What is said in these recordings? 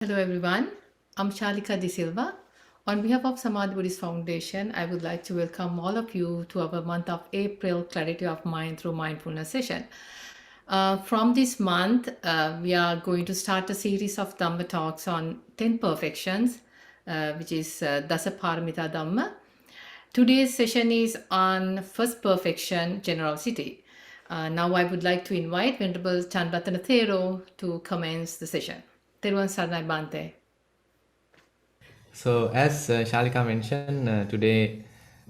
Hello everyone, I'm Shalika De Silva. On behalf of Samadhi Buddhist Foundation, I would like to welcome all of you to our month of April Clarity of Mind through Mindfulness session. From this month, we are going to start a series of Dhamma talks on 10 perfections, which is Dasa Paramita Dhamma. Today's session is on first perfection, generosity. Now I would like to invite Venerable Chandarathana Thero to commence the session. Teruvan Saranai Bante. So, as Shalika mentioned, today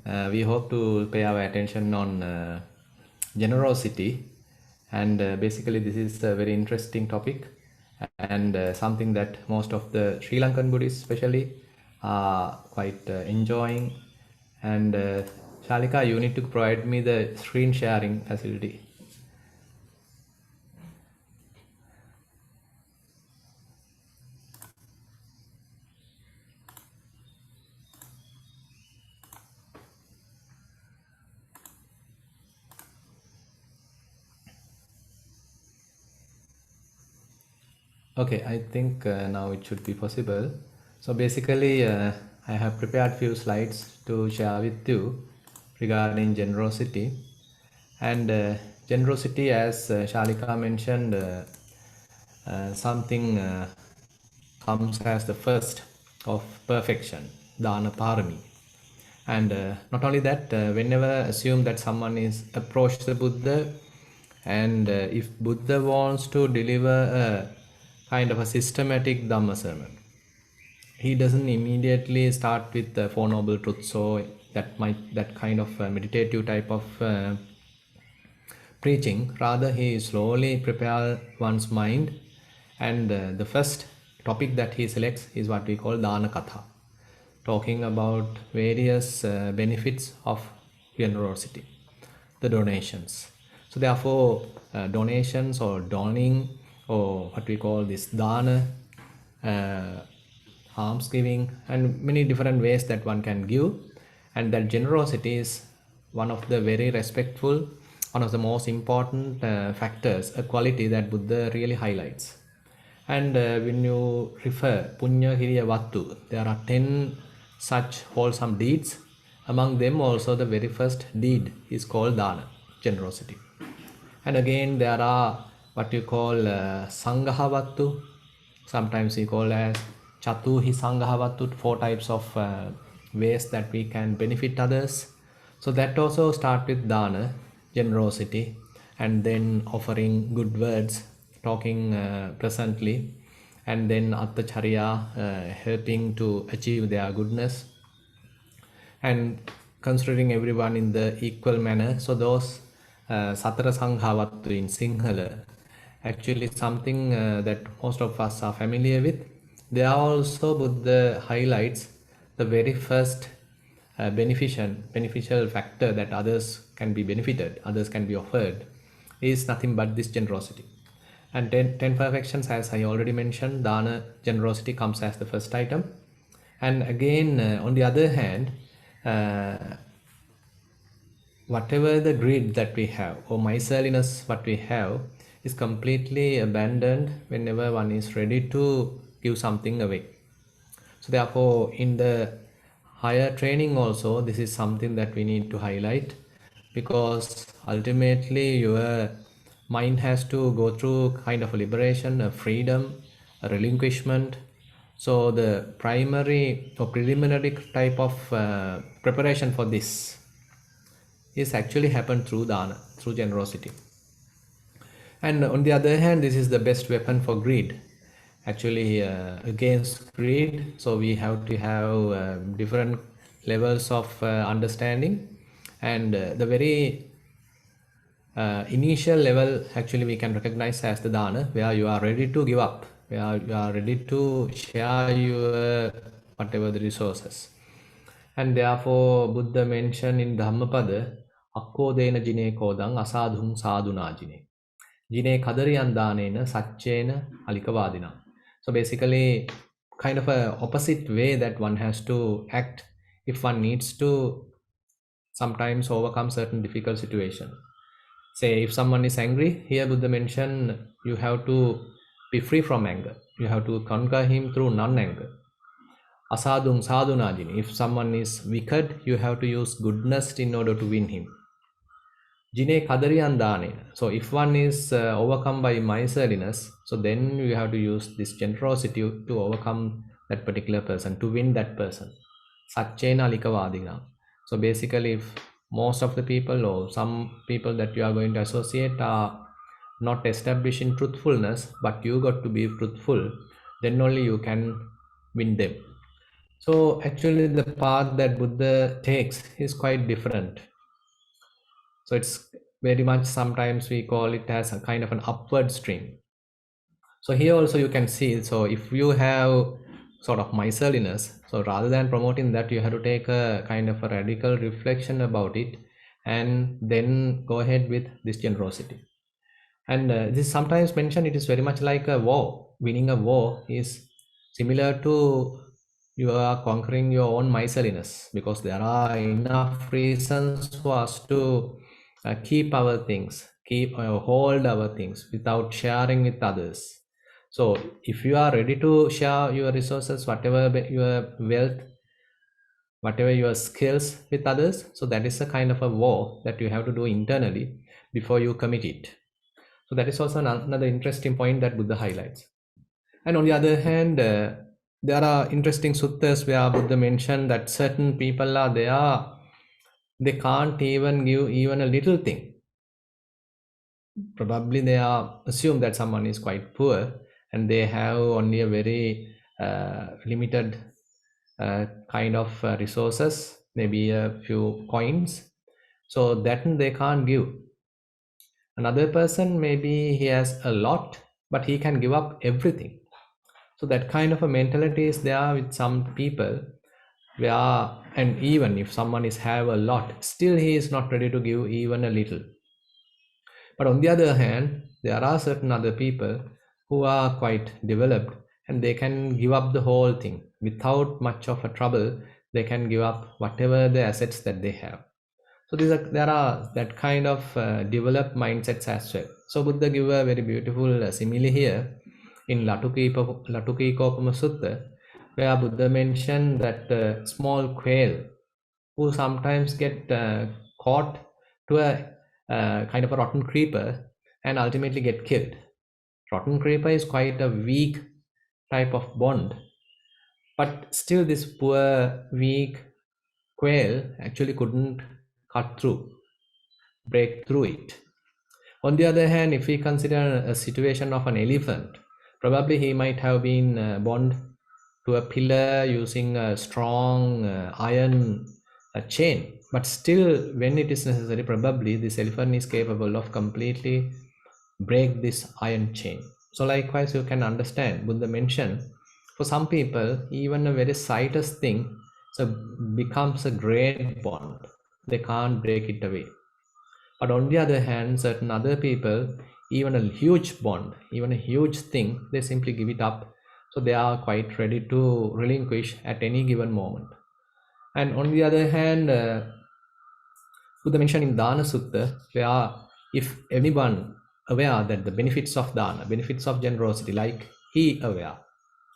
we hope to pay our attention on generosity, and basically, this is a very interesting topic and something that most of the Sri Lankan Buddhists, especially, are quite enjoying. And Shalika, you need to provide me the screen sharing facility. Okay, I think now it should be possible. So basically, I have prepared few slides to share with you regarding generosity. And generosity, as Shalika mentioned, something comes as the first of perfection, dana parami. And not only that, whenever assume that someone is approached the Buddha, and if Buddha wants to deliver a kind of a systematic Dhamma sermon, he doesn't immediately start with the Four Noble Truths, so that kind of meditative type of preaching. Rather, he slowly prepare one's mind, and the first topic that he selects is what we call Dana Katha, talking about various benefits of generosity, the donations. So therefore, donations or doning, or what we call this dana, uh, almsgiving, and many different ways that one can give, and that generosity is one of the very respectful, one of the most important factors, a quality that Buddha really highlights. And when you refer Punya Hiriya Vattu, there are 10 such wholesome deeds. Among them, also, the very first deed is called Dana, generosity. And again, there are what you call Sangaha Vattu. Sometimes we call as Chatuhi Sangaha Vattu, four types of ways that we can benefit others. So that also start with Dana, generosity, and then offering good words, talking pleasantly, and then Attacharya, helping to achieve their goodness, and considering everyone in the equal manner. So those Satara Sanghavattu in Sinhala, actually something that most of us are familiar with. They are also Buddha highlights the very first beneficial factor that others can be benefited, others can be offered, is nothing but this generosity. And 10 perfections, as I already mentioned, dana, generosity, comes as the first item. And again, on the other hand, uh, whatever the greed that we have, or miserliness what we have, is completely abandoned whenever one is ready to give something away. So therefore, in the higher training also, this is something that we need to highlight, because ultimately your mind has to go through kind of a liberation, a freedom, a relinquishment. So the primary or preliminary type of preparation for this is actually happened through dana, through generosity. And on the other hand, this is the best weapon for greed, actually, against greed. So we have to have different levels of understanding, and the very initial level, actually, we can recognize as the dana, where you are ready to give up, where you are ready to share your whatever the resources. And therefore, Buddha mentioned in Dhammapada, Akko dena jine kodang asadhung sadhuna jine. Jine kadariyan danena satchena alikavadina. So basically, kind of a opposite way that one has to act if one needs to sometimes overcome certain difficult situation. Say if someone is angry, here Buddha mentioned you have to be free from anger. You have to conquer him through non-anger. Asadung sadhunajini. If someone is wicked, you have to use goodness in order to win him. Jine kadariandane. So if one is overcome by miserliness, so then you have to use this generosity to overcome that particular person, to win that person. Satchena likavadina. So basically, if most of the people or some people that you are going to associate are not established in truthfulness, but you got to be truthful, then only you can win them. So actually, the path that Buddha takes is quite different. So it's very much, sometimes we call it as a kind of an upward stream. So here also you can see, so if you have sort of miserliness, so rather than promoting that, you have to take a kind of a radical reflection about it and then go ahead with this generosity. And this is sometimes mentioned, it is very much like a war. Winning a war is similar to you are conquering your own miserliness, because there are enough reasons for us to keep our things, keep hold our things without sharing with others. So if you are ready to share your resources, whatever your wealth, whatever your skills with others, so that is a kind of a war that you have to do internally before you commit it. So that is also another interesting point that Buddha highlights. And on the other hand, there are interesting suttas where Buddha mentioned that certain people are there, they can't even give even a little thing. Probably they are assume that someone is quite poor and they have only a very limited kind of resources, maybe a few coins, so that they can't give. Another person, maybe he has a lot, but he can give up everything. So that kind of a mentality is there with some people, where, and even if someone is have a lot, still he is not ready to give even a little. But on the other hand, there are certain other people who are quite developed and they can give up the whole thing without much of a trouble. They can give up whatever the assets that they have. So there are that kind of developed mindsets as well. So Buddha give a very beautiful simile here in Latukikopama Sutta, where Buddha mentioned that small quail who sometimes get caught to a kind of a rotten creeper and ultimately get killed. Rotten creeper is quite a weak type of bond, but still this poor, weak quail actually couldn't cut through, break through it. On the other hand, if we consider a situation of an elephant, probably he might have been bound to a pillar using a strong iron chain. But still, when it is necessary, probably this elephant is capable of completely break this iron chain. So likewise, you can understand, Buddha mentioned, for some people, even a very slightest thing so becomes a great bond. They can't break it away. But on the other hand, certain other people, even a huge bond, even a huge thing, they simply give it up. So they are quite ready to relinquish at any given moment. And on the other hand, Buddha mentioned in Dana Sutta, where if anyone aware that the benefits of dana, benefits of generosity, like he aware.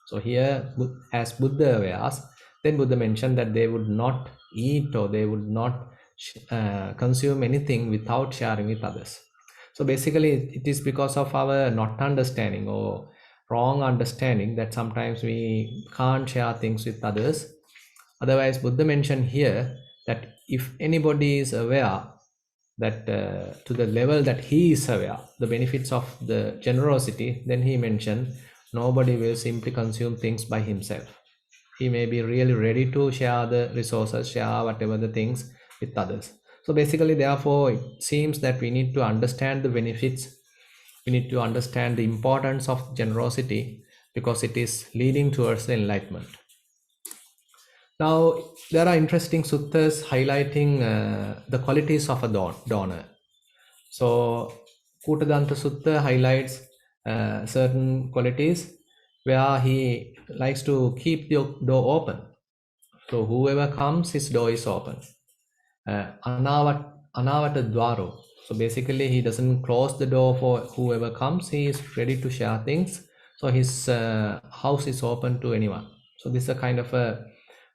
So here, as Buddha awares, then Buddha mentioned that they would not eat or they would not consume anything without sharing with others. So basically, it is because of our not understanding or wrong understanding that sometimes we can't share things with others. Otherwise, Buddha mentioned here that if anybody is aware that to the level that he is aware the benefits of the generosity, then he mentioned nobody will simply consume things by himself. He may be really ready to share the resources, share whatever the things with others. So basically, therefore, it seems that we need to understand the benefits, we need to understand the importance of generosity, because it is leading towards the enlightenment. Now, there are interesting suttas highlighting the qualities of a donor. So, Kutadanta Sutta highlights certain qualities where he likes to keep the door open. So, whoever comes, his door is open. Anavata Dwaro. So, basically, he doesn't close the door for whoever comes. He is ready to share things. So his house is open to anyone. So this is a kind of a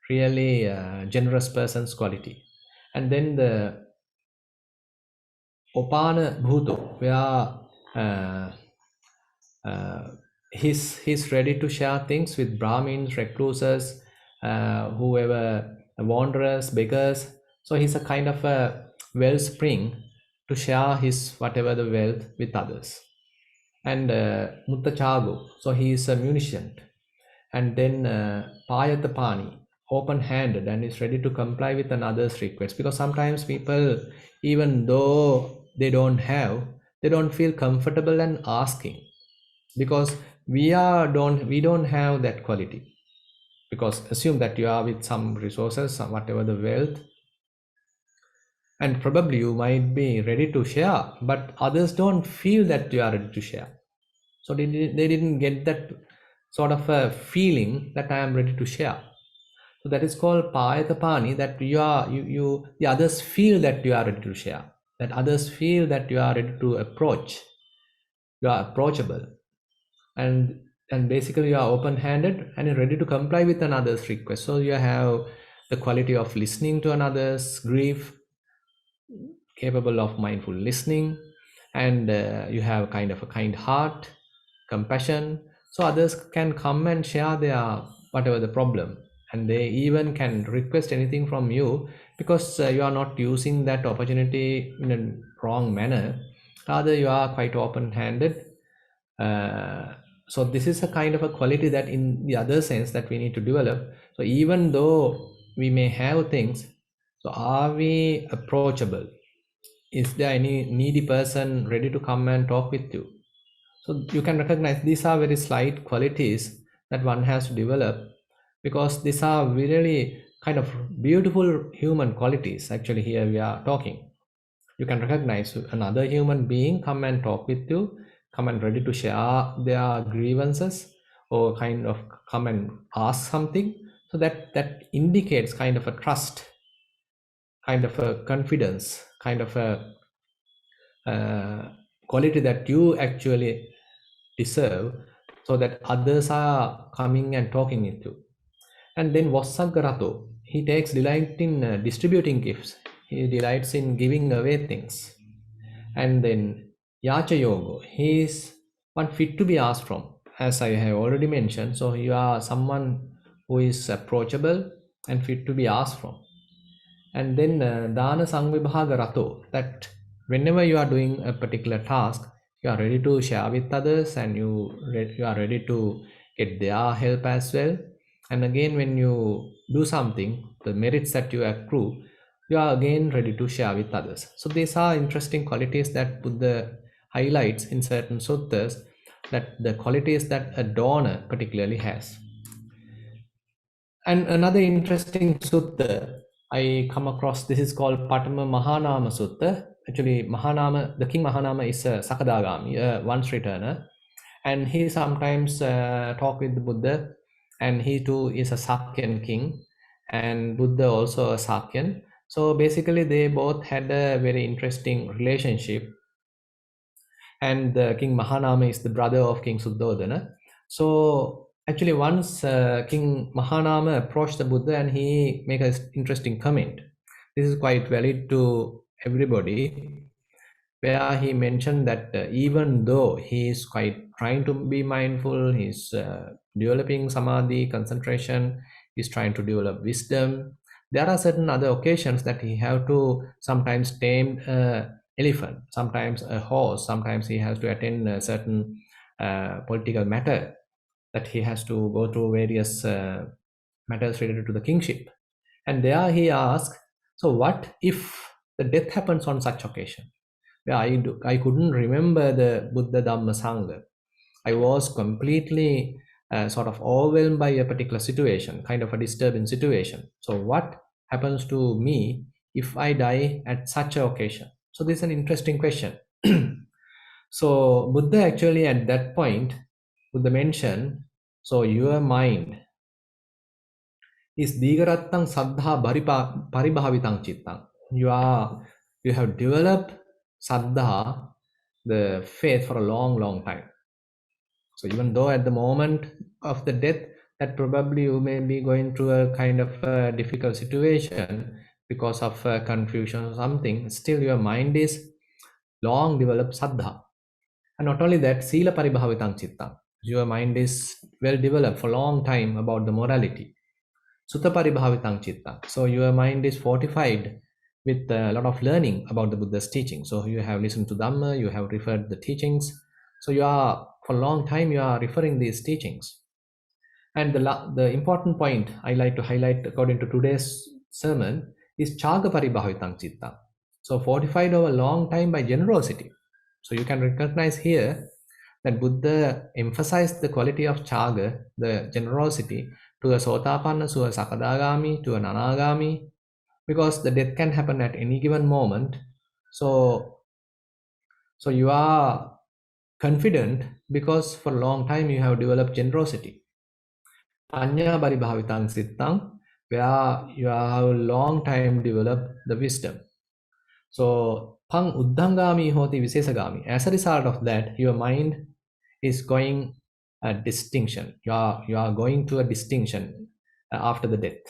really generous person's quality. And then the Opana Bhuto, where uh, he's ready to share things with Brahmins, recluses, whoever, wanderers, beggars. So he's a kind of a wellspring to share his whatever the wealth with others. And Muttachago, so he is a musician. And then Payatapani, open-handed and is ready to comply with another's request. Because sometimes people, even though they don't feel comfortable and asking, because we don't have that quality. Because assume that you are with some resources, some whatever the wealth, and probably you might be ready to share, but others don't feel that you are ready to share. So they didn't get that sort of a feeling that I am ready to share. So that is called payatapani, that the others feel that you are ready to share, that others feel that you are ready to approach, you are approachable, and basically you are open-handed and you're ready to comply with another's request. So you have the quality of listening to another's grief, capable of mindful listening, and you have kind of a kind heart, compassion, so others can come and share their whatever the problem, and they even can request anything from you, because you are not using that opportunity in a wrong manner. Rather, you are quite open-handed. So this is a kind of a quality that in the other sense that we need to develop. So even though we may have things, so are we approachable? Is there any needy person ready to come and talk with you? So you can recognize these are very slight qualities that one has to develop, because these are really kind of beautiful human qualities. Actually, here we are talking. You can recognize another human being come and talk with you, come and ready to share their grievances, or kind of come and ask something. So that indicates kind of a trust, kind of a confidence, kind of a quality that you actually deserve, so that others are coming and talking with you. And then Vassagarato, he takes delight in distributing gifts. He delights in giving away things. And then Yacha Yoga, he is one fit to be asked from, as I have already mentioned. So you are someone who is approachable and fit to be asked from. And then Dana Sangvibhaga Rato, that whenever you are doing a particular task, you are ready to share with others, and you are ready to get their help as well. And again, when you do something, the merits that you accrue, you are again ready to share with others. So these are interesting qualities that Buddha highlights in certain suttas, that the qualities that a donor particularly has. And another interesting sutta I come across, this is called Patama Mahanama Sutta. Actually, Mahanama, the King Mahanama is a Sakadagami, a once returner, and he sometimes talk with the Buddha, and he too is a Sakyan king, and Buddha also a Sakyan. So basically, they both had a very interesting relationship, and King Mahanama is the brother of King Suddhodana. So actually, once King Mahanama approached the Buddha, and he made an interesting comment. This is quite valid to everybody, where he mentioned that even though he is quite trying to be mindful, he's developing samadhi, concentration, he's trying to develop wisdom, there are certain other occasions that he have to sometimes tame elephant, sometimes a horse, sometimes he has to attend a certain political matter, that he has to go through various matters related to the kingship. And there he asks, so what if the death happens on such occasion? Where I couldn't remember the Buddha Dhamma Sangha. I was completely sort of overwhelmed by a particular situation, kind of a disturbing situation. So what happens to me if I die at such an occasion? So this is an interesting question. So Buddha actually at that point, Buddha mentioned, so your mind is digarattang saddha paribhavitang chittang. You have developed saddha, the faith, for a long, long time. So even though at the moment of the death, that probably you may be going through a kind of difficult situation because of confusion or something, still your mind is long developed saddha. And not only that, sila paribhavitang chitta. Your mind is well developed for a long time about the morality. Sutta paribhavitang chitta. So your mind is fortified with a lot of learning about the Buddha's teaching. So you have listened to Dhamma, you have referred the teachings. So you are, for a long time, you are referring these teachings. And the important point I like to highlight according to today's sermon is chaga paribhavitang chitta. So fortified over a long time by generosity. So you can recognize here that Buddha emphasized the quality of chaga, the generosity, to a sotapanna, to a sakadagami, to an anagami, because the death can happen at any given moment. So you are confident because for a long time you have developed generosity. Panya paribhavitang sittang, where you have a long time developed the wisdom. So pang uddhangami hoti visesagami. As a result of that, your mind is going a distinction. You are going to a distinction after the death.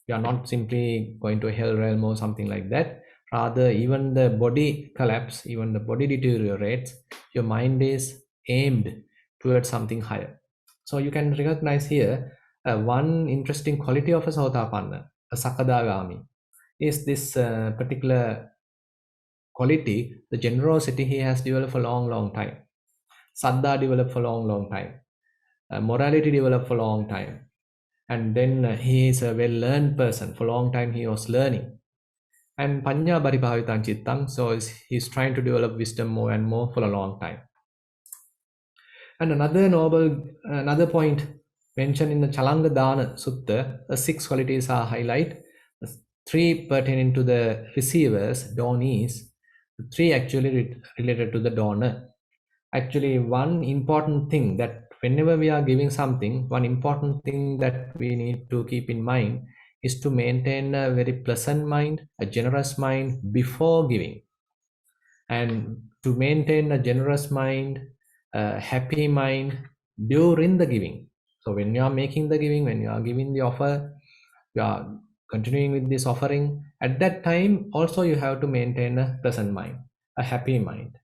You are not simply going to a hell realm or something like that. Rather, even the body collapse, even the body deteriorates, your mind is aimed towards something higher. So you can recognize here one interesting quality of a Sotapanna, a Sakadagami, is this particular quality, the generosity he has developed for a long, long time. Saddha developed for a long, long time. Morality developed for a long time. And then he is a well-learned person. For a long time he was learning. And Panya Paribhavitan Chittam, so he's trying to develop wisdom more and more for a long time. And another point mentioned in the Chandarathana Sutta, the 6 qualities are highlighted. 3 pertaining to the receivers, donees, 3 actually related to the donor. Actually, one important thing that whenever we are giving something, one important thing that we need to keep in mind is to maintain a very pleasant mind, a generous mind before giving, and to maintain a generous mind, a happy mind during the giving. So when you are making the giving, when you are giving the offer, you are continuing with this offering, at that time also you have to maintain a pleasant mind, a happy mind,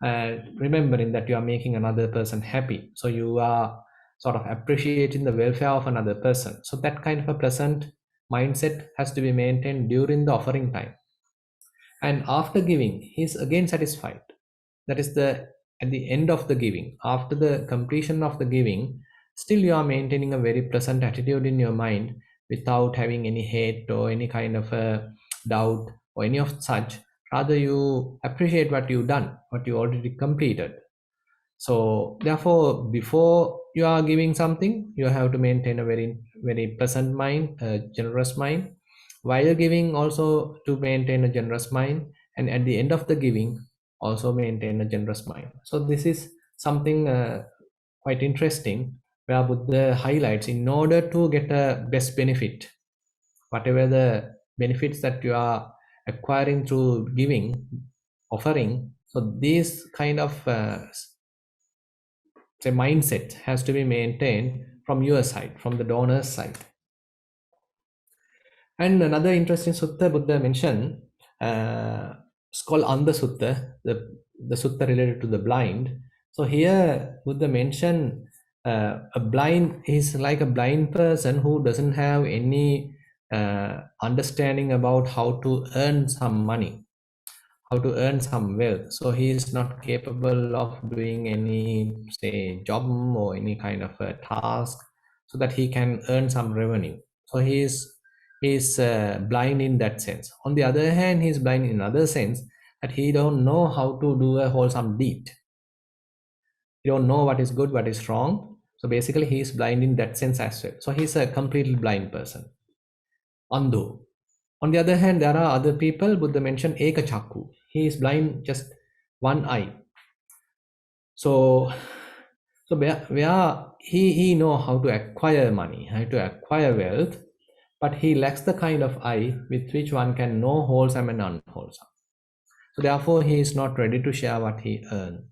remembering that you are making another person happy. So you are sort of appreciating the welfare of another person. So that kind of a pleasant mindset has to be maintained during the offering time. And after giving, he is again satisfied. That is the at the end of the giving, after the completion of the giving, still you are maintaining a very pleasant attitude in your mind without having any hate or any kind of a doubt or any of such. Rather, you appreciate what you've done, what you already completed. So therefore, before you are giving something, you have to maintain a very pleasant mind, a generous mind. While giving, also to maintain a generous mind, and at the end of the giving, also maintain a generous mind. So this is something quite interesting, where Buddha highlights, in order to get a best benefit, whatever the benefits that you are acquiring through giving, offering. So these kind of say mindset has to be maintained from your side, from the donor's side. And another interesting sutta Buddha mentioned, it's called Andha Sutta, the sutta related to the blind. So here Buddha mentioned a blind is like a blind person who doesn't have any understanding about how to earn some money, how to earn some wealth. So he is not capable of doing any, say, job or any kind of a task so that he can earn some revenue. So he is blind in that sense. On the other hand, he is blind in another sense, that he don't know how to do a wholesome deed. He don't know what is good, what is wrong. So basically he is blind in that sense as well. So he's a completely blind person, andho. On the other hand, there are other people. Buddha mentioned eka chakku. He is blind just one eye. So where he know how to acquire money, how to acquire wealth, but he lacks the kind of eye with which one can know wholesome and unwholesome. So therefore, he is not ready to share what he earned.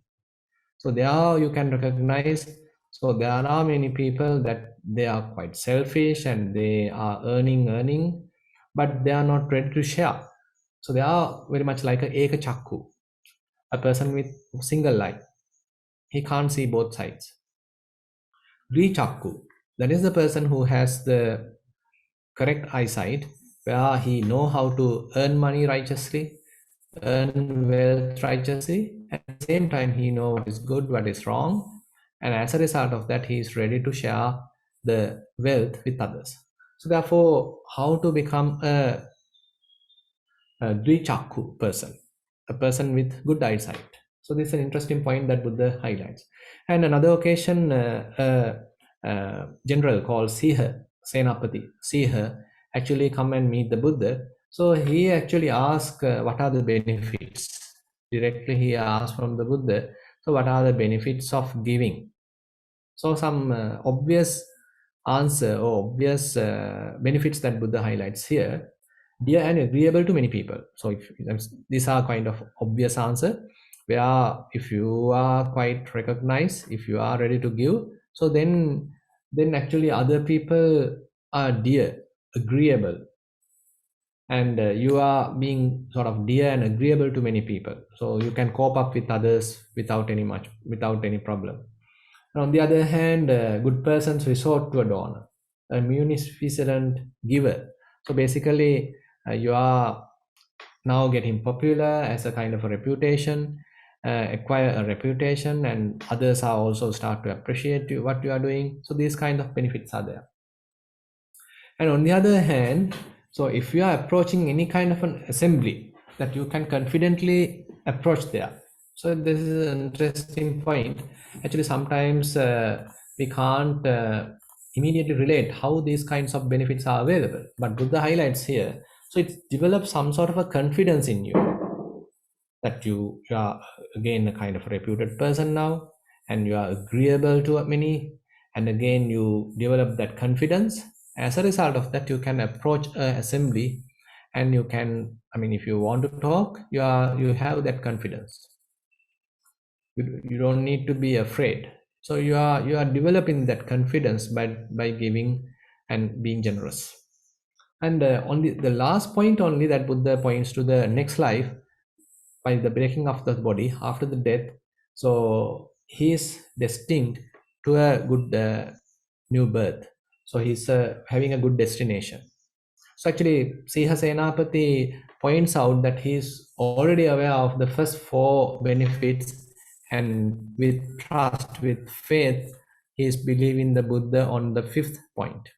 So there you can recognize, so there are many people that they are quite selfish and they are earning, but they are not ready to share. So they are very much like a eka chakku, a person with single light. He can't see both sides. Chakku, that is the person who has the correct eyesight, where he know how to earn money righteously, earn wealth righteously. At the same time, he know what is good, what is wrong, and as a result of that, he is ready to share the wealth with others. So therefore, how to become a Dvichakku person, a person with good eyesight. So this is an interesting point that Buddha highlights. And another occasion, general called Siha, Senapati, Siha, actually come and meet the Buddha. So he actually asked, what are the benefits? Directly he asked from the Buddha, so what are the benefits of giving? So some obvious answer or obvious benefits that Buddha highlights here: dear and agreeable to many people. So if these are kind of obvious answer, where if you are quite recognized, if you are ready to give, so then actually other people are dear, agreeable, and you are being sort of dear and agreeable to many people, so you can cope up with others without any problem. And on the other hand, good persons resort to a donor, a munificent giver. So basically, you are now getting popular as a kind of a reputation, acquire a reputation, and others are also start to appreciate you, what you are doing. So these kind of benefits are there. And on the other hand, so if you are approaching any kind of an assembly, that you can confidently approach there. So this is an interesting point. Actually, sometimes we can't immediately relate how these kinds of benefits are available. But Buddha highlights here, so it develops some sort of a confidence in you, that you are again a kind of reputed person now, and you are agreeable to many, and again you develop that confidence. As a result of that, you can approach an assembly, and you can, I mean, if you want to talk, you have that confidence. You don't need to be afraid. So you are developing that confidence by giving and being generous. And on the last point only, that Buddha points to the next life, by the breaking of the body after the death. So he is destined to a good new birth. So he's having a good destination. So actually, Siha Senapati points out that he is already aware of the first four benefits, and with trust, with faith, he is believing the Buddha on the fifth point.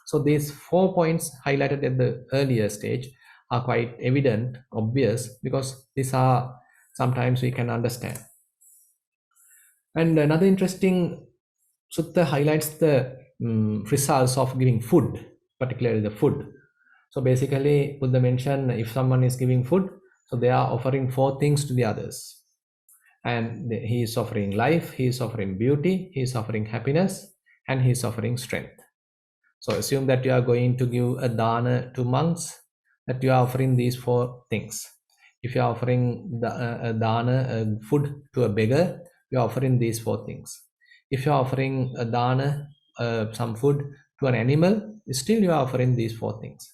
So these 4 points highlighted at the earlier stage are quite evident, obvious, because these are sometimes we can understand. And another interesting sutta highlights the results of giving food, particularly the food. So basically, Buddha mentioned, if someone is giving food, so they are offering four things to the others. And he is offering life, he is offering beauty, he is offering happiness, and he is offering strength. So assume that you are going to give a dana to monks, that you are offering these four things. If you are offering a dana, food to a beggar, you are offering these four things. If you are offering a dana, some food to an animal, still you are offering these four things.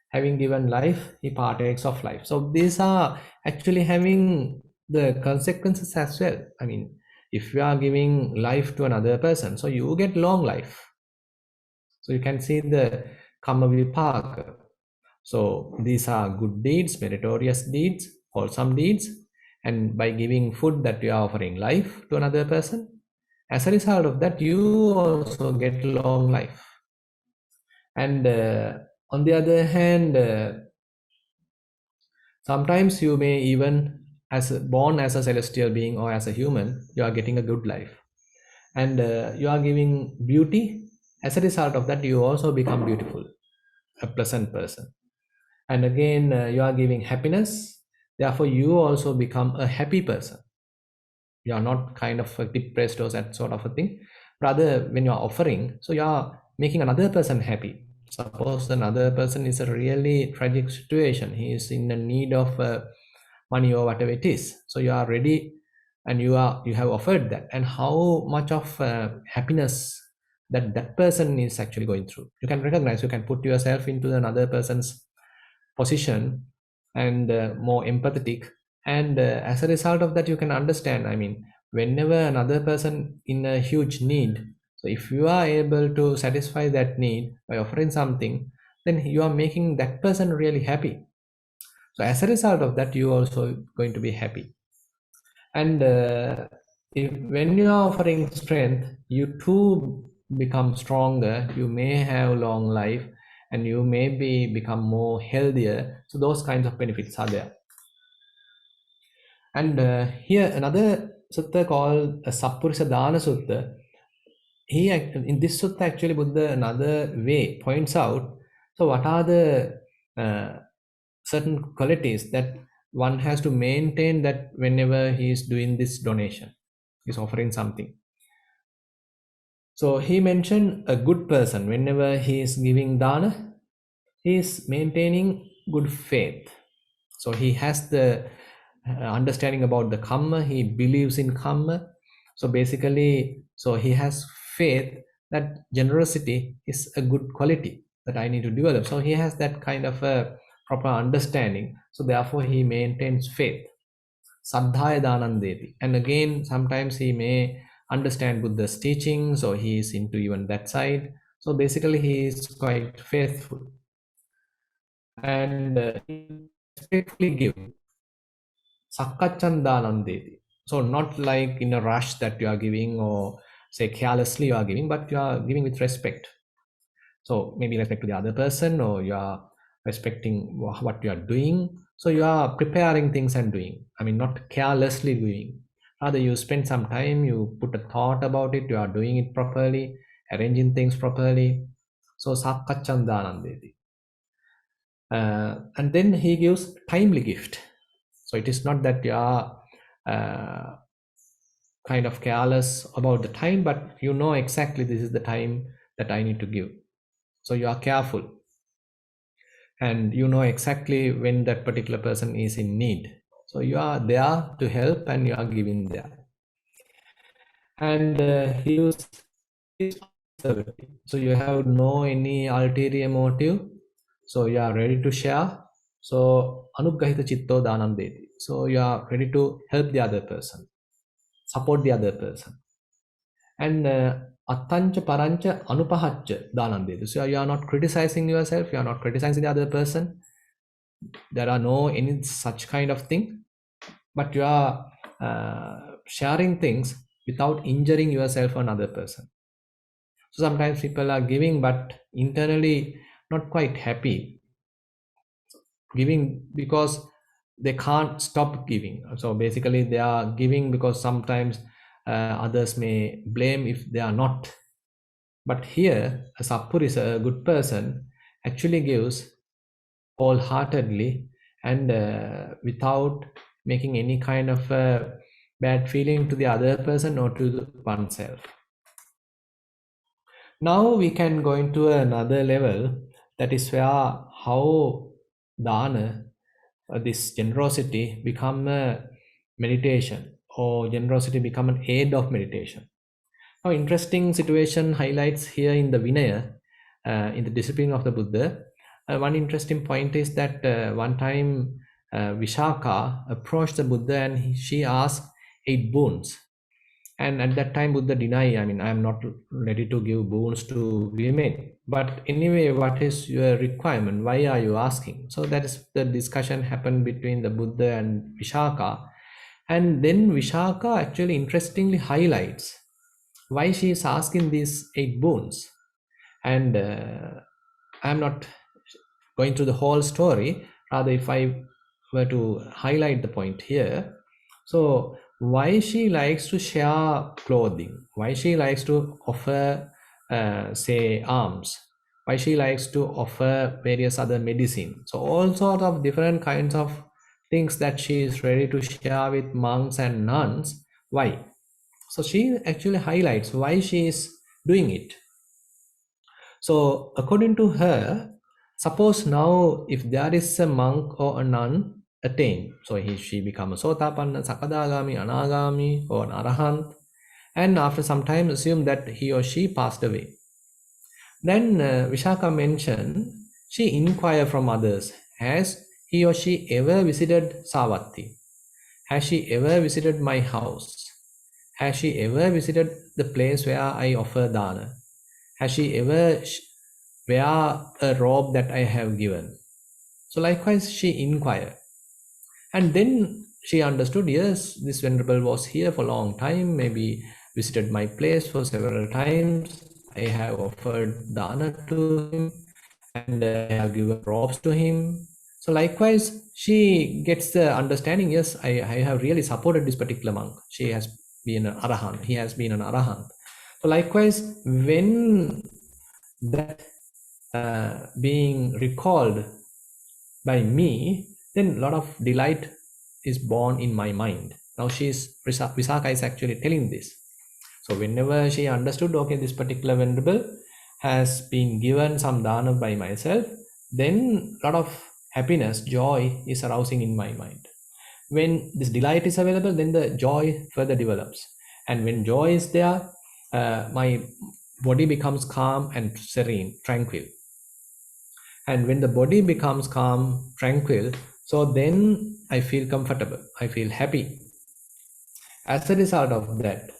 Having given life, he partakes of life. So these are actually having the consequences as well. I mean, if you are giving life to another person, so you get long life. So you can see the Kama Vipaka. So these are good deeds, meritorious deeds, wholesome deeds. And by giving food, that you are offering life to another person, as a result of that, you also get long life. And on the other hand, sometimes you may even, born as a celestial being or as a human, you are getting a good life. And you are giving beauty. As a result of that, you also become beautiful, a pleasant person. And again, you are giving happiness. Therefore, you also become a happy person. You are not kind of depressed or that sort of a thing. Rather, when you are offering, so you are making another person happy. Suppose another person is a really tragic situation. He is in the need of money or whatever it is. So you are ready and you have offered that, and how much of happiness that that person is actually going through. You can recognize, you can put yourself into another person's position, and more empathetic, and as a result of that you can understand, I mean, whenever another person in a huge need, so if you are able to satisfy that need by offering something, then you are making that person really happy. So as a result of that, you also going to be happy. And if when you are offering strength, you too become stronger, you may have long life, and you may become more healthier. So those kinds of benefits are there. And here another sutta called Sappurisa Dana Sutta. In this sutta actually Buddha another way points out, so what are the certain qualities that one has to maintain, that whenever he is doing this donation, is offering something. So he mentioned a good person, whenever he is giving dana, he is maintaining good faith. So he has the understanding about the karma, he believes in karma. So basically, so he has faith that generosity is a good quality that I need to develop. So he has that kind of a proper understanding. So therefore he maintains faith. Saddhaya Danandeti. And again, sometimes he may understand Buddha's teaching, so he is into even that side. So basically, he is quite faithful. And he respectfully give. Sakkachandanandeti. So not like in a rush that you are giving, or say carelessly you are giving, but you are giving with respect. So maybe respect to the other person, or you are respecting what you are doing. So you are preparing things and doing. I mean, not carelessly doing. Rather, you spend some time, you put a thought about it, you are doing it properly, arranging things properly. So sakkachandanandeti. And then he gives timely gift. So it is not that you are kind of careless about the time, but you know exactly this is the time that I need to give. So you are careful, and you know exactly when that particular person is in need. So you are there to help, and you are giving there. And he used this conservative. So you have no any ulterior motive. So you are ready to share. So anuggahita chitto danam deti. So you are ready to help the other person, support the other person. And attancha parancha anupahacha danam deti. So you are not criticizing yourself, you are not criticizing the other person. There are no any such kind of thing, but you are sharing things without injuring yourself or another person. So sometimes people are giving but internally not quite happy, giving because they can't stop giving. So basically they are giving because sometimes others may blame if they are not. But here a sappur is a good person, actually gives wholeheartedly, and without making any kind of bad feeling to the other person or to oneself. Now we can go into another level, that is where how dana, this generosity, become a meditation, or generosity become an aid of meditation. Now, interesting situation highlights here in the Vinaya, in the discipline of the Buddha. One interesting point is that one time Vishaka approached the Buddha, and she asked 8 boons. And at that time, Buddha denied, I mean, I am not ready to give boons to women. But anyway, what is your requirement? Why are you asking? So that is the discussion happened between the Buddha and Vishaka. And then Vishaka actually interestingly highlights why she is asking these 8 boons. And I'm not going through the whole story. Rather, if I were to highlight the point here, so why she likes to share clothing, why she likes to offer, say, alms, why she likes to offer various other medicine. So all sort of different kinds of things that she is ready to share with monks and nuns. Why? So she actually highlights why she is doing it. So according to her, suppose now if there is a monk or a nun attain. So she become a Sotapanna, Sakadagami, Anagami, or an Arahant, and after some time assume that he or she passed away. Then Vishaka mentioned, she inquired from others, has he or she ever visited Savatthi? Has she ever visited my house? Has she ever visited the place where I offer dana? Has she ever wear a robe that I have given? So likewise she inquired. And then she understood, yes, this Venerable was here for a long time, maybe visited my place for several times. I have offered dana to him and I have given robes to him. So likewise, she gets the understanding, yes, I have really supported this particular monk. She has been an Arahant. He has been an Arahant. So likewise, when that being recalled by me, then a lot of delight is born in my mind. Now Visakha is actually telling this. So whenever she understood, okay, this particular Venerable has been given some dana by myself, then a lot of happiness, joy is arousing in my mind. When this delight is available, then the joy further develops. And when joy is there, my body becomes calm and serene, tranquil. And when the body becomes calm, tranquil, so then I feel comfortable, I feel happy. As a result of that,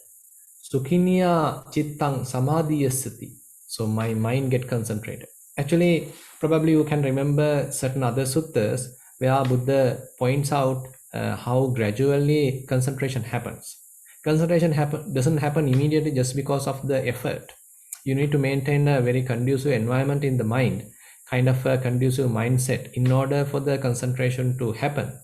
Sukhinya chittang samadhiyasati. So my mind get concentrated. Actually, probably you can remember certain other suttas where Buddha points out how gradually concentration happens. Concentration doesn't happen immediately just because of the effort. You need to maintain a very conducive environment in the mind, kind of a conducive mindset in order for the concentration to happen.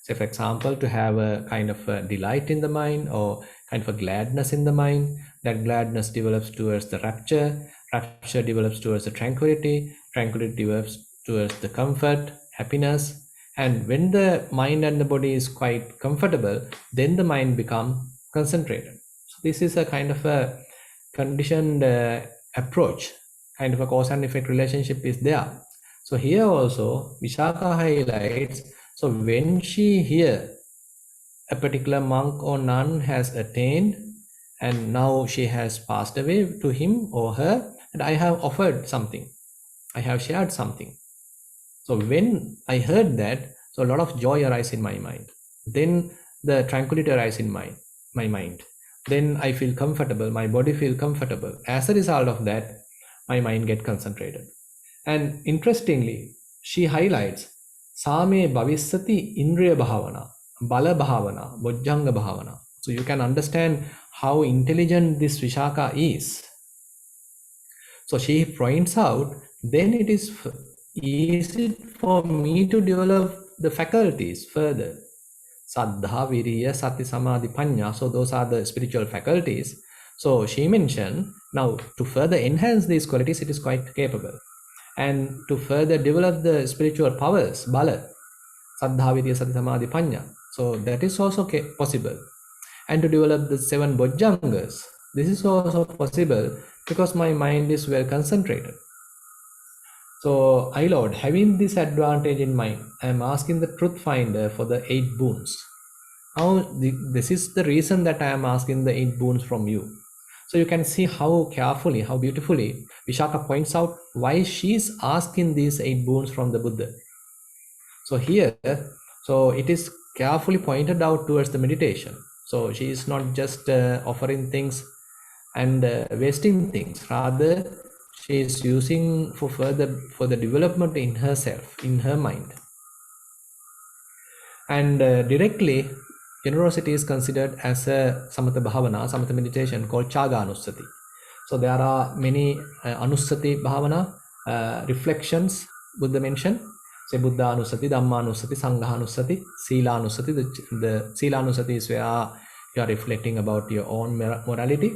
Say, for example, to have a kind of a delight in the mind or kind of a gladness in the mind. That gladness develops towards the rapture. Rapture develops towards the tranquility. Tranquility develops towards the comfort, happiness. And when the mind and the body is quite comfortable, then the mind becomes concentrated. So this is a kind of a conditioned approach, kind of a cause and effect relationship is there. So here also Vishaka highlights, so when she hear a particular monk or nun has attained and now she has passed away, to him or her, and I have offered something, I have shared something. So when I heard that, so a lot of joy arises in my mind. Then the tranquility arises in my mind. Then I feel comfortable, my body feel comfortable. As a result of that, my mind get concentrated. And interestingly, she highlights Same Bhavisati Indriya Bhavana, Bala Bhavana, Bojjanga Bhavana. So you can understand how intelligent this Vishaka is. So she points out, then it is easy for me to develop the faculties further. Saddha, Viriya, Sati, Samadhi, Panya. So those are the spiritual faculties. So she mentioned, now to further enhance these qualities, it is quite capable. And to further develop the spiritual powers, Bala, Saddha, Viriya, Sati, Samadhi, Panya. So that is also possible. And to develop the 7 Bojjangas, this is also possible because my mind is well concentrated. So, I Lord, having this advantage in mind, I am asking the truth finder for the 8 boons. Now, this is the reason that I am asking the 8 boons from you. So you can see how carefully, how beautifully Vishaka points out why she is asking these 8 boons from the Buddha. So here, so it is carefully pointed out towards the meditation. So she is not just offering things and wasting things. Rather, she is using for the development in herself, in her mind. And directly, generosity is considered as a samatha bhavana, samatha meditation called chaga anusati. So there are many anusati bhavana reflections Buddha mentioned. Say Buddha anusati, Dhamma anusati, Sangha anusati, Sila anusati. The Sila anusati is where you are reflecting about your own morality.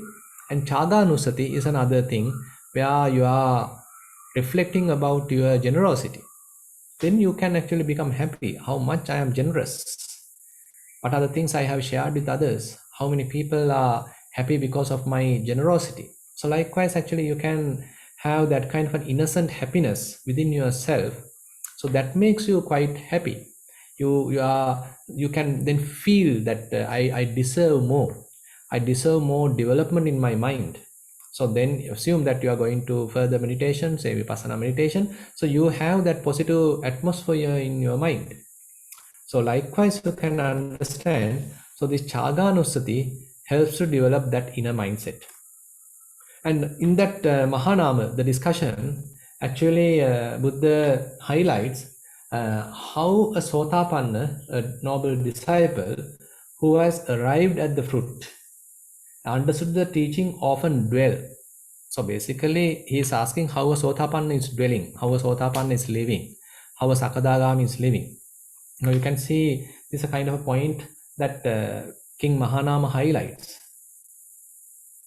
And chaga anusati is another thing where you are reflecting about your generosity. Then you can actually become happy. How much I am generous. What are the things I have shared with others? How many people are happy because of my generosity? So likewise, actually, you can have that kind of an innocent happiness within yourself. So that makes you quite happy. You can then feel that I deserve more. I deserve more development in my mind. So then assume that you are going to further meditation, say vipassana meditation. So you have that positive atmosphere in your mind. So likewise, you can understand. So this Chaganusati helps to develop that inner mindset. And in that Mahanama, the discussion, actually Buddha highlights how a Sotapanna, a noble disciple who has arrived at the fruit, understood the teaching, often dwell. So basically, he is asking how a Sotapanna is dwelling, how a Sotapanna is living, how a Sakadagami is living. Now you can see this is a kind of a point that King Mahanama highlights.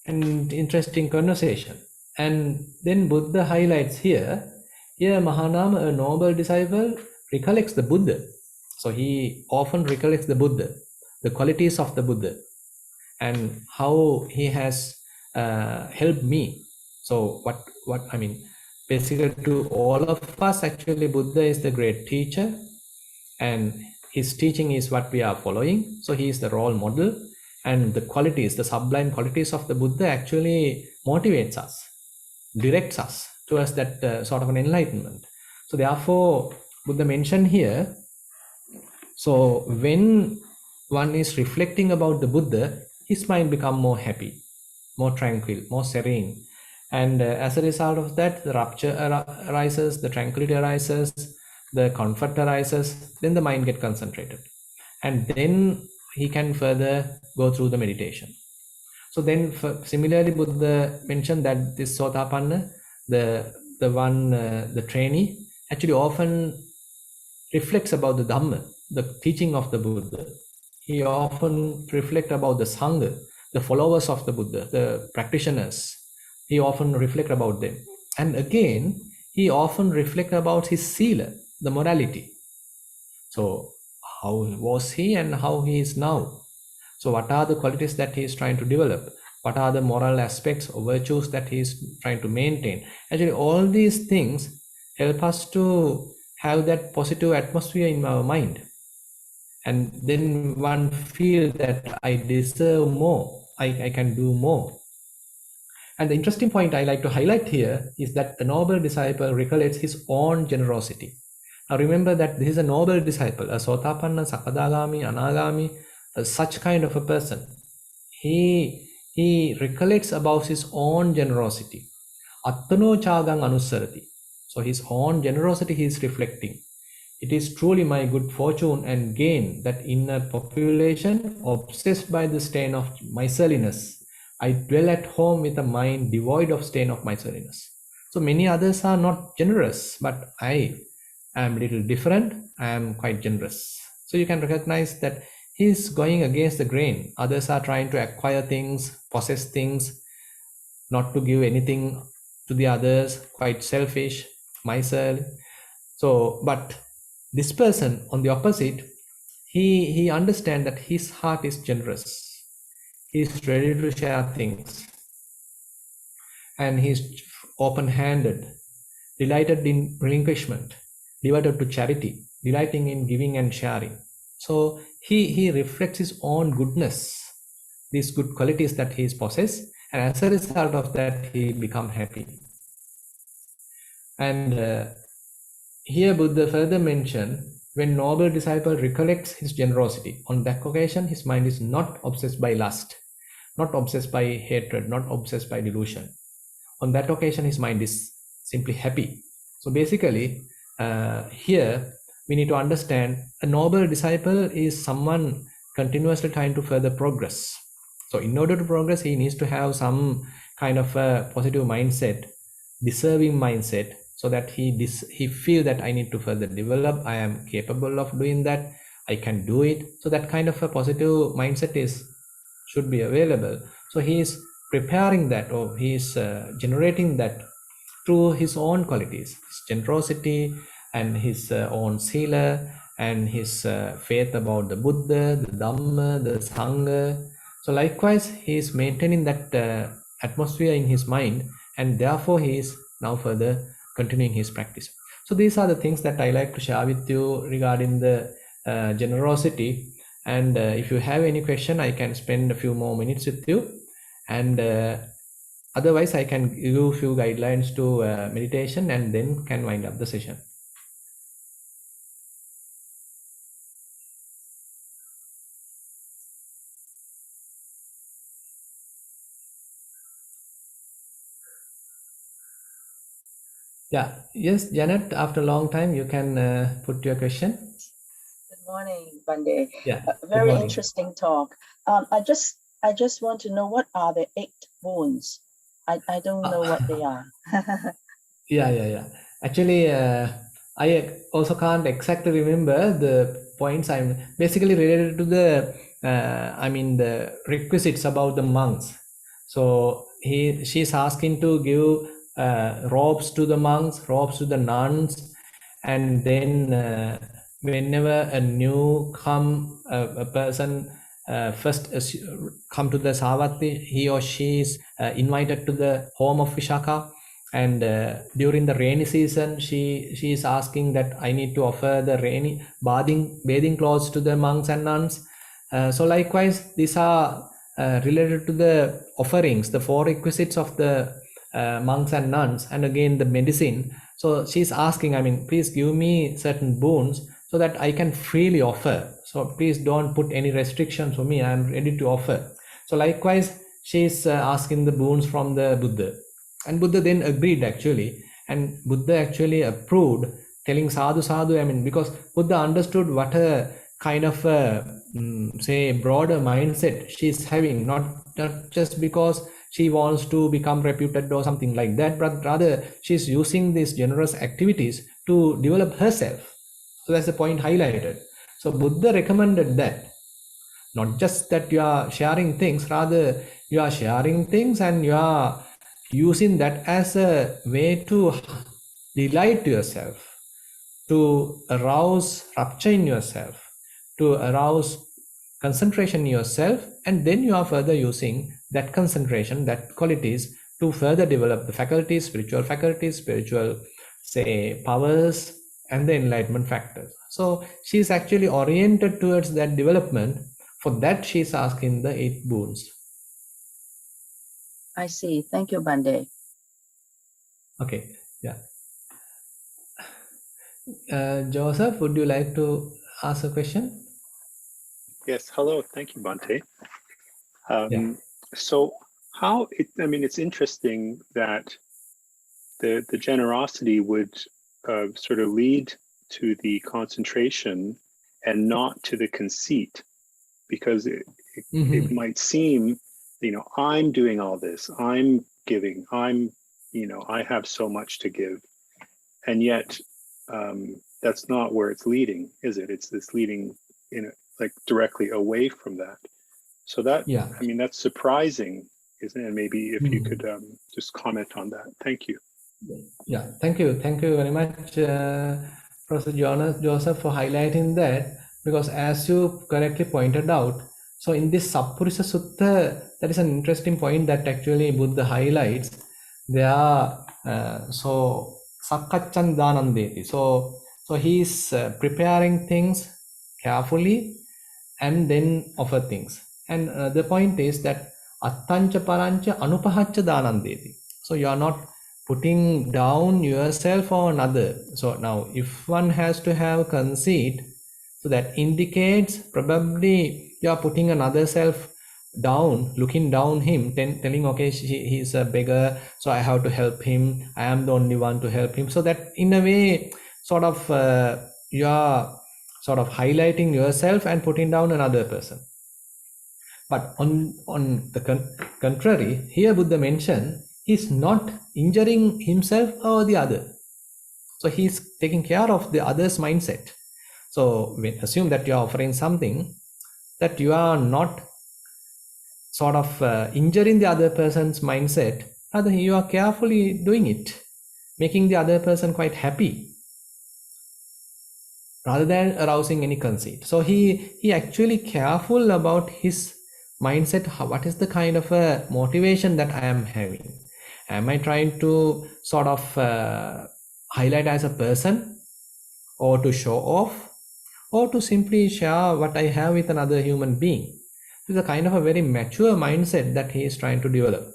An interesting conversation. And then Buddha highlights here Mahanama, a noble disciple, recollects the Buddha. So he often recollects the Buddha, the qualities of the Buddha, and how he has helped me. So what I mean, basically to all of us, actually Buddha is the great teacher, and his teaching is what we are following. So he is the role model, and the qualities, the sublime qualities of the Buddha actually motivates us, directs us towards that sort of an enlightenment. So therefore, Buddha mentioned here, so when one is reflecting about the Buddha, his mind become more happy, more tranquil, more serene. And as a result of that, the rapture arises, the tranquility arises, the comfort arises, then the mind get concentrated. And then he can further go through the meditation. So then similarly, Buddha mentioned that this Sotapanna, the trainee, actually often reflects about the Dhamma, the teaching of the Buddha. He often reflects about the Sangha, the followers of the Buddha, the practitioners. He often reflects about them. And again, he often reflects about his sila, the morality. So how was he and how he is now? So what are the qualities that he is trying to develop? What are the moral aspects or virtues that he is trying to maintain? Actually, all these things help us to have that positive atmosphere in our mind. And then one feels that I deserve more, I can do more. And the interesting point I like to highlight here is that the noble disciple recollects his own generosity. Now remember that this is a noble disciple, a Sotapanna, Sakadagami, Anagami, such kind of a person. He recollects about his own generosity. Attano chagang anusarati. So his own generosity he is reflecting. It is truly my good fortune and gain that in a population obsessed by the stain of miserliness, I dwell at home with a mind devoid of stain of miserliness. So many others are not generous, but I am a little different. I am quite generous. So you can recognize that he is going against the grain. Others are trying to acquire things, possess things, not to give anything to the others, quite selfish, miserly. So, but this person on the opposite, he understands that his heart is generous. He is ready to share things. And he is open-handed, delighted in relinquishment, devoted to charity, delighting in giving and sharing. So he reflects his own goodness, these good qualities that he possesses, and as a result of that, he becomes happy. And here Buddha further mentioned, when noble disciple recollects his generosity, on that occasion his mind is not obsessed by lust, not obsessed by hatred, not obsessed by delusion. On that occasion his mind is simply happy. So basically here we need to understand a noble disciple is someone continuously trying to further progress. So in order to progress, he needs to have some kind of a positive mindset, deserving mindset, so that he feel that I need to further develop, I am capable of doing that, I can do it. So that kind of a positive mindset should be available. So he is preparing that, or he is generating that through his own qualities, his generosity and his own sila and his faith about the Buddha, the Dhamma, the Sangha. So likewise, he is maintaining that atmosphere in his mind, and therefore he is now further continuing his practice. So these are the things that I like to share with you regarding the generosity. And if you have any question, I can spend a few more minutes with you. And otherwise, I can give you a few guidelines to meditation and then can wind up the session. Yeah. Yes, Janet, after a long time, you can put your question. Good morning, Bande. Yeah. Good Very morning. interesting talk. I just want to know, what are the 8 wounds? I don't know what they are. Yeah. Actually, I also can't exactly remember the points. I'm basically related to the, the requisites about the monks. So she's asking to give robes to the monks, robes to the nuns, and then whenever a new a person first come to the Savatthi, he or she is invited to the home of Vishaka. And during the rainy season, she is asking that I need to offer the rainy bathing clothes to the monks and nuns. So likewise, these are related to the offerings, the 4 requisites of the monks and nuns, and again the medicine. So she's asking, please give me certain boons so that I can freely offer. So please don't put any restrictions for me. I'm ready to offer. So likewise, she's asking the boons from the Buddha. And Buddha then agreed actually, and Buddha actually approved, telling sadhu sadhu, because Buddha understood what a kind of say broader mindset she's having, not just because she wants to become reputed or something like that, but rather she's using these generous activities to develop herself. So that's the point highlighted. So Buddha recommended that, not just that you are sharing things, rather you are sharing things and you are using that as a way to delight yourself, to arouse rapture in yourself, to arouse concentration in yourself, and then you are further using that concentration, that qualities, to further develop the faculties, spiritual, say, powers, and the enlightenment factors. So she is actually oriented towards that development. For that, she is asking the 8 boons. I see. Thank you, Bande. Okay, yeah. Joseph, would you like to ask a question? Yes, hello. Thank you, Bante. Yeah. So it's interesting that the generosity would sort of lead to the concentration and not to the conceit, because it might seem, I'm doing all this, I'm giving, I have so much to give. And yet that's not where it's leading, is it? It's leading like directly away from that. So that, Yeah. that's surprising, isn't it? And maybe if you could just comment on that. Thank you. Yeah, thank you very much, Professor Joseph, for highlighting that, because as you correctly pointed out, so in this Sappurisa Sutta, that is an interesting point that actually Buddha highlights. They are so Sakkachan Danandeti. So he is preparing things carefully and then offer things. And the point is that Attancha Parancha Anupahacha Danandeti. So you are not putting down yourself or another. So now if one has to have conceit, so that indicates probably you are putting another self down, looking down him, telling, okay, he's a beggar, so I have to help him, I am the only one to help him. So that in a way sort of you are sort of highlighting yourself and putting down another person. But on the contrary, here Buddha mentioned he's not injuring himself or the other. So he's taking care of the other's mindset. So assume that you are offering something, that you are not sort of injuring the other person's mindset, rather you are carefully doing it, making the other person quite happy, rather than arousing any conceit. So he actually careful about his mindset. What is the kind of a motivation that I am having? Am I trying to sort of highlight as a person, or to show off, or to simply share what I have with another human being. It's a kind of a very mature mindset that he is trying to develop.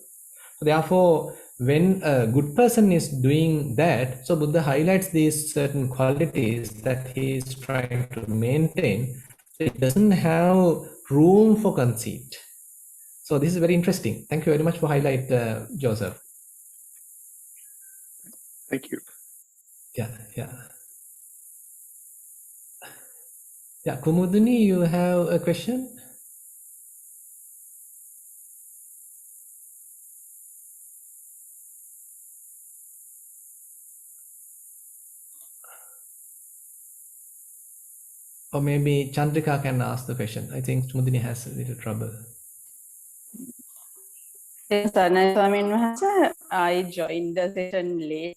So therefore, when a good person is doing that, so Buddha highlights these certain qualities that he is trying to maintain. So it doesn't have room for conceit. So this is very interesting. Thank you very much for highlight, Joseph. Thank you. Yeah. Kumudini, you have a question? Or maybe Chandrika can ask the question. I think Kumudini has a little trouble. Yes, I joined the session late.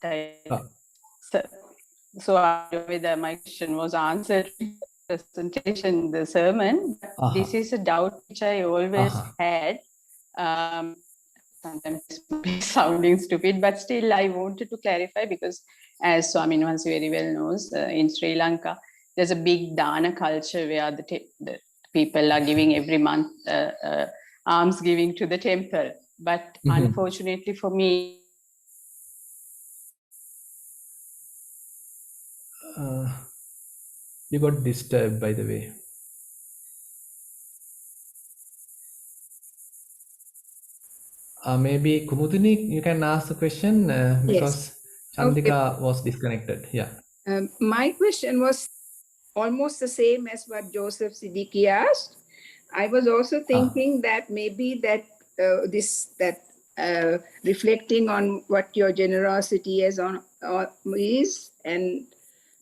So whether my question was answered in the presentation, the sermon. This is a doubt which I always had. Sometimes it's sounding stupid, but still I wanted to clarify, because as Swamin Wahanse very well knows, in Sri Lanka, there's a big dana culture where the people are giving every month alms giving to the temple. But unfortunately for me, you got disturbed, by the way. Maybe Kumudini, you can ask the question because Chandrika was disconnected. Yeah. My question was almost the same as what Joseph Siddiqui asked. I was also thinking that maybe that reflecting on what your generosity is and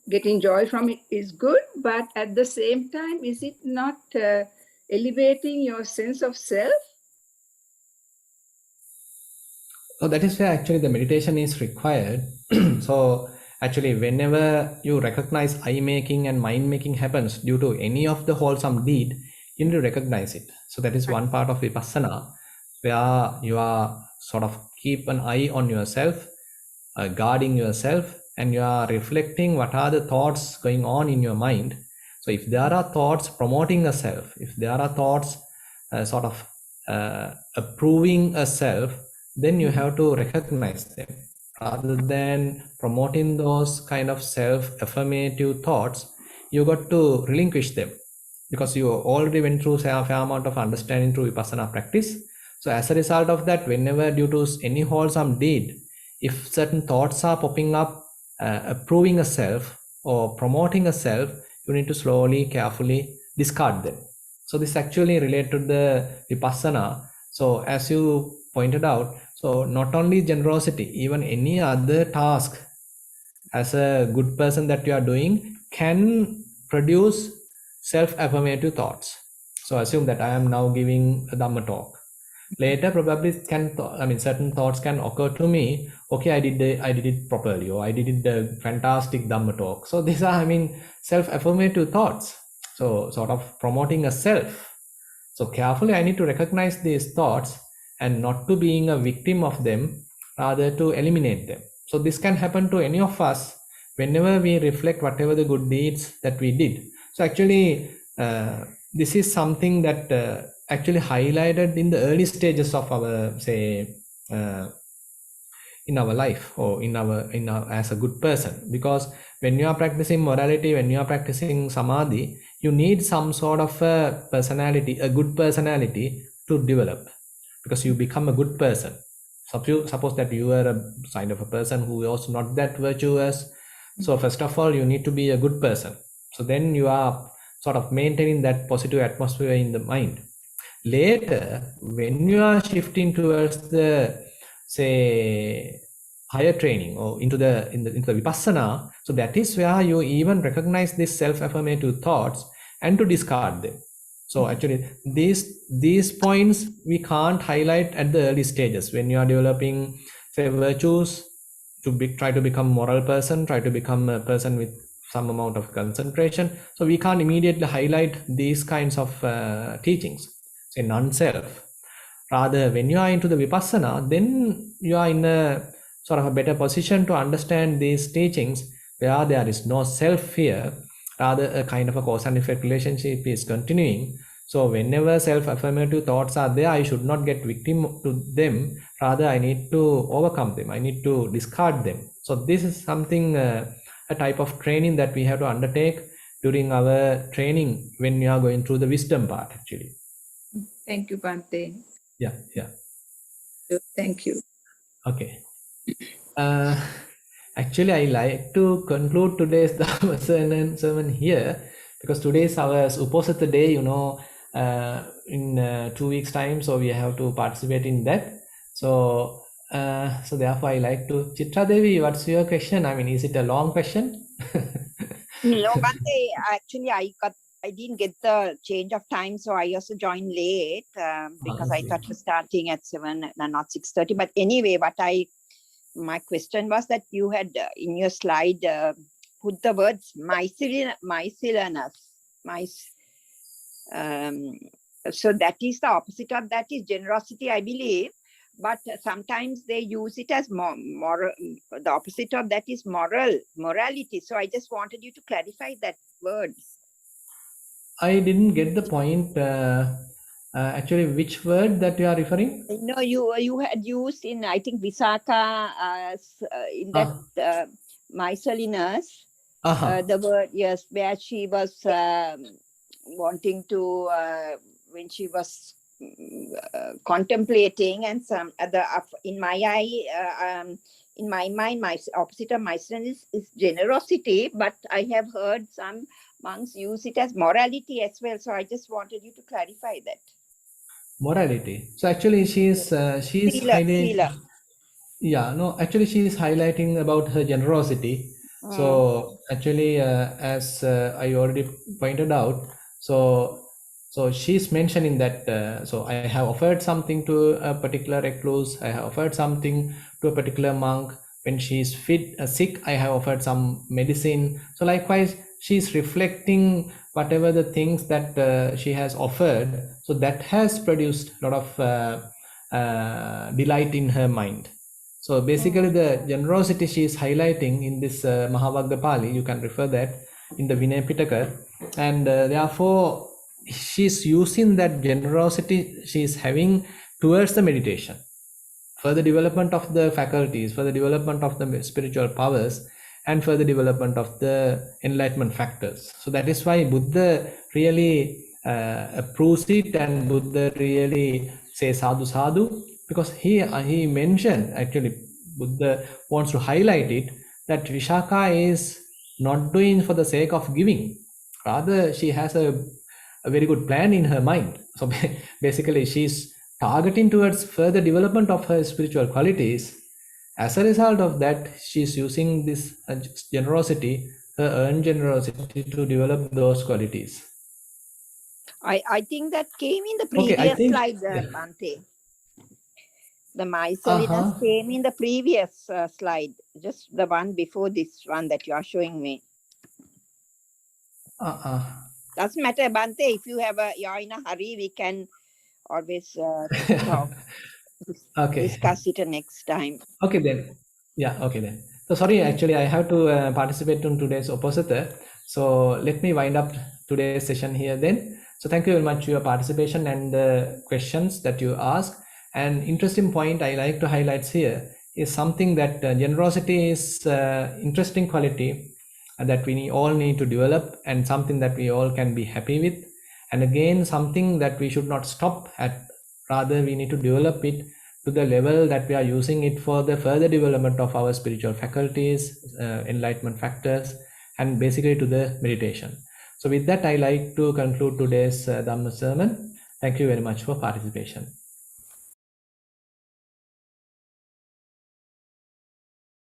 getting joy from it is good, but at the same time, is it not elevating your sense of self? So that is where actually the meditation is required. So actually, whenever you recognize eye making and mind making happens due to any of the wholesome deed, you need to recognize it. So that is one part of vipassana, where you are sort of keep an eye on yourself, guarding yourself, and you are reflecting what are the thoughts going on in your mind. So if there are thoughts promoting a self, if there are thoughts sort of approving a self, then you have to recognize them. Rather than promoting those kind of self-affirmative thoughts, you got to relinquish them, because you already went through a fair amount of understanding through vipassana practice. So as a result of that, whenever due to any wholesome deed, if certain thoughts are popping up, approving a self or promoting a self, you need to slowly, carefully discard them. So this actually related to the vipassana. So as you pointed out, so not only generosity, even any other task as a good person that you are doing can produce self-affirmative thoughts. So assume that I am now giving a Dhamma talk. Later probably certain thoughts can occur to me. Okay, I did it properly, or I did it the fantastic Dhamma talk. So these are self-affirmative thoughts. So sort of promoting a self. So carefully I need to recognize these thoughts and not to being a victim of them, rather to eliminate them. So this can happen to any of us whenever we reflect whatever the good deeds that we did. So actually this is something that actually highlighted in the early stages of our in our life, or in our as a good person, because when you are practicing morality, when you are practicing samadhi, you need some sort of a personality, a good personality to develop, because you become a good person. Suppose that you are a kind of a person who was not that virtuous. So first of all, you need to be a good person. So then you are sort of maintaining that positive atmosphere in the mind. Later, when you are shifting towards the higher training, or into the vipassana, so that is where you even recognize these self-affirmative thoughts and to discard them. So actually these points we can't highlight at the early stages when you are developing virtues, to try to become moral person, try to become a person with some amount of concentration. So we can't immediately highlight these kinds of teachings, say non-self. Rather, when you are into the vipassana, then you are in a sort of a better position to understand these teachings, where there is no self here, rather a kind of a cause and effect relationship is continuing. So whenever self-affirmative thoughts are there, I should not get victim to them. Rather, I need to overcome them. I need to discard them. So this is something, a type of training that we have to undertake during our training when we are going through the wisdom part, actually. Thank you, Bhante. Yeah. Thank you. Okay. Actually, I like to conclude today's Dhamma sermon here, because today is our Uposatha day, in 2 weeks' time, so we have to participate in that. So therefore, I like to. Chitra Devi, what's your question? I mean, is it a long question? No, Bhante, actually, I didn't get the change of time, so I also joined late because I Okay. thought it was starting at 7 and not 6:30. But anyway, my question was that you had in your slide put the words mycelianus. So that is the opposite of that is generosity, I believe. But sometimes they use it as moral. The opposite of that is morality. So I just wanted you to clarify that words. I didn't get the point. Actually, which word that you are referring? No, you had used in, I think, Visakha in that mycelinus, the word, yes, where she was wanting to, when she was contemplating, and some other, in my eye, in my mind, my opposite of mycelinus is generosity, but I have heard some monks use it as morality as well. So I just wanted you to clarify that. Morality. So actually, she's highlighting. Yeah, no, actually, she is highlighting about her generosity. So actually, as I already pointed out, so she's mentioning that. So I have offered something to a particular recluse. I have offered something to a particular monk. When she's sick, I have offered some medicine. So likewise, she's reflecting whatever the things that she has offered. So that has produced a lot of delight in her mind. So basically, the generosity she is highlighting in this Mahavagga Pali, you can refer that in the Vinaya Pitaka, and therefore she's using that generosity she is having towards the meditation, for the development of the faculties, for the development of the spiritual powers, and for the development of the enlightenment factors. So that is why Buddha really approves it, and Buddha really says sadhu sadhu, because he mentioned, actually Buddha wants to highlight it, that Vishakha is not doing for the sake of giving. Rather, she has a very good plan in her mind. So basically, she's targeting towards further development of her spiritual qualities. As a result of that, she's using this generosity, her earned generosity, to develop those qualities. I think that came in the previous slide, Bhante. The mycelinus came in the previous slide, just the one before this one that you are showing me. Doesn't matter, Bhante. If you're in a hurry, we can always talk. Discuss it next time. Okay then. Yeah, okay then. So sorry, actually I have to participate in today's Uposatha. So let me wind up today's session here then. So thank you very much for your participation and the questions that you asked. An interesting point I like to highlight here is something that generosity is interesting quality that we all need to develop, and something that we all can be happy with. And again, something that we should not stop at. Rather, we need to develop it to the level that we are using it for the further development of our spiritual faculties, enlightenment factors, and basically to the meditation. So with that, I like to conclude today's Dhamma sermon. Thank you very much for participation.